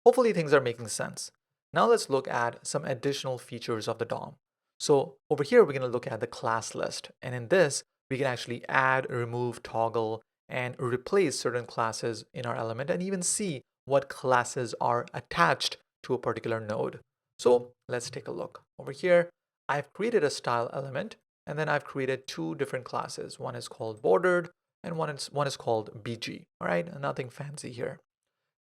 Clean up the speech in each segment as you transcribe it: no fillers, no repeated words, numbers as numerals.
Hopefully things are making sense. Now let's look at some additional features of the DOM. So over here, we're going to look at the class list. And in this, we can actually add, remove, toggle, and replace certain classes in our element and even see what classes are attached to a particular node. So let's take a look. Over here, I've created a style element, and then I've created two different classes. One is called bordered, and one is called BG. All right, nothing fancy here.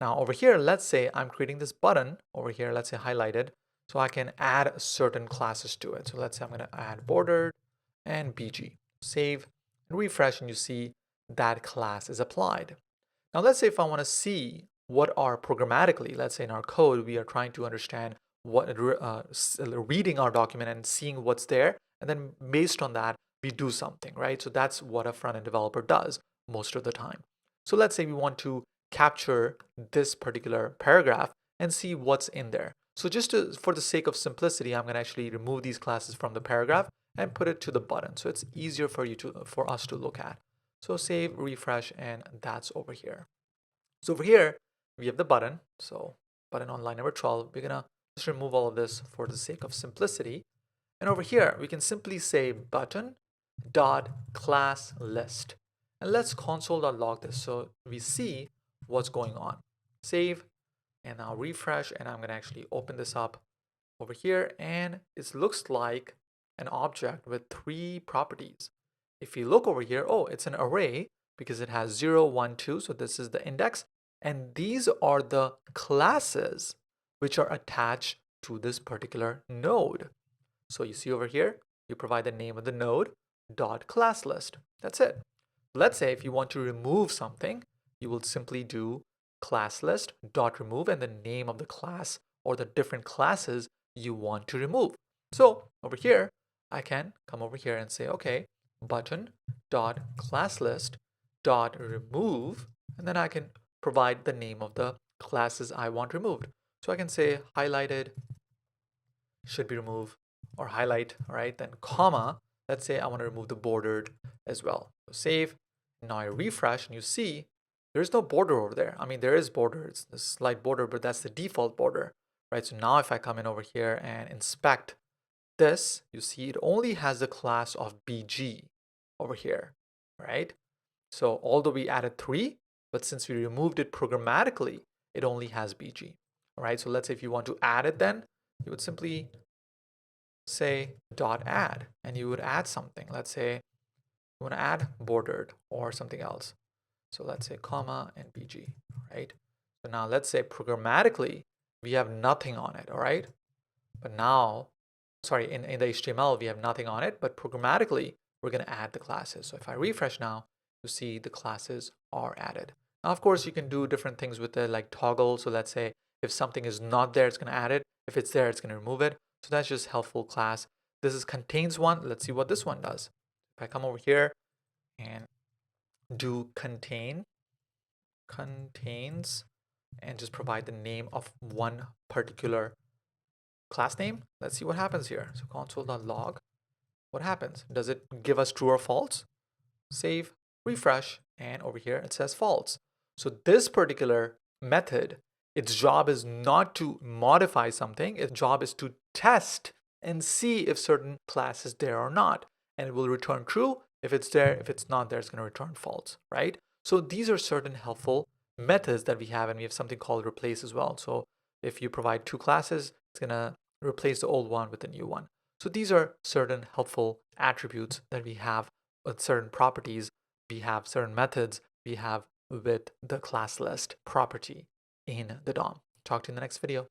Now over here, let's say I'm creating this button over here, let's say highlighted, so I can add certain classes to it. So let's say I'm going to add bordered and BG. Save and refresh, and you see that class is applied. Now let's say if I want to see what are programmatically, let's say in our code, we are trying to understand what reading our document and seeing what's there, and then based on that, we do something, right? So that's what a front-end developer does most of the time. So let's say we want to capture this particular paragraph and see what's in there. So just for the sake of simplicity, I'm going to actually remove these classes from the paragraph and put it to the button. So it's easier for us to look at. So save, refresh, and that's over here. So over here, we have the button. So button on line number 12, we're gonna just remove all of this for the sake of simplicity. And over here, we can simply say button dot class list. And let's console.log this so we see what's going on. Save, and now refresh, and I'm gonna actually open this up over here, and it looks like an object with three properties. If you look over here, oh, it's an array because it has 0, 1, 2, so this is the index, and these are the classes which are attached to this particular node. So you see over here, you provide the name of the node dot class list. That's it. Let's say if you want to remove something, you will simply do class list dot remove and the name of the class or the different classes you want to remove. So over here, I can come over here and say, okay, button dot class list dot remove, and then I can provide the name of the classes I want removed. So I can say highlighted should be removed, or highlight, all right, then comma, let's say I want to remove the bordered as well. So save, now I refresh and you see there's no border over there. I mean, there is border, it's a slight border, but that's the default border, right? So now if I come in over here and inspect this, you see it only has the class of BG over here, right? So although we added 3, but since we removed it programmatically, it only has BG, all right? So let's say if you want to add it, then you would simply say dot add, and you would add something. Let's say you want to add bordered or something else. So let's say comma and BG, right? So now let's say programmatically, we have nothing on it, all right? But now, sorry, in the HTML, we have nothing on it, but programmatically, we're going to add the classes. So if I refresh now, you see the classes are added. Now, of course, you can do different things with it, like toggle. So let's say if something is not there, it's going to add it. If it's there, it's going to remove it. So that's just helpful class. This is contains one. Let's see what this one does. If I come over here and do contains, and just provide the name of one particular class name, let's see what happens here. So console.log, what happens? Does it give us true or false? Save, refresh, and over here it says false. So this particular method, its job is not to modify something, its job is to test and see if certain class is there or not. And it will return true if it's there. If it's not there, it's going to return false, right? So these are certain helpful methods that we have, and we have something called replace as well. So if you provide two classes, it's going to replace the old one with the new one. So these are certain helpful attributes that we have with certain properties. We have certain methods we have with the class list property in the DOM. Talk to you in the next video.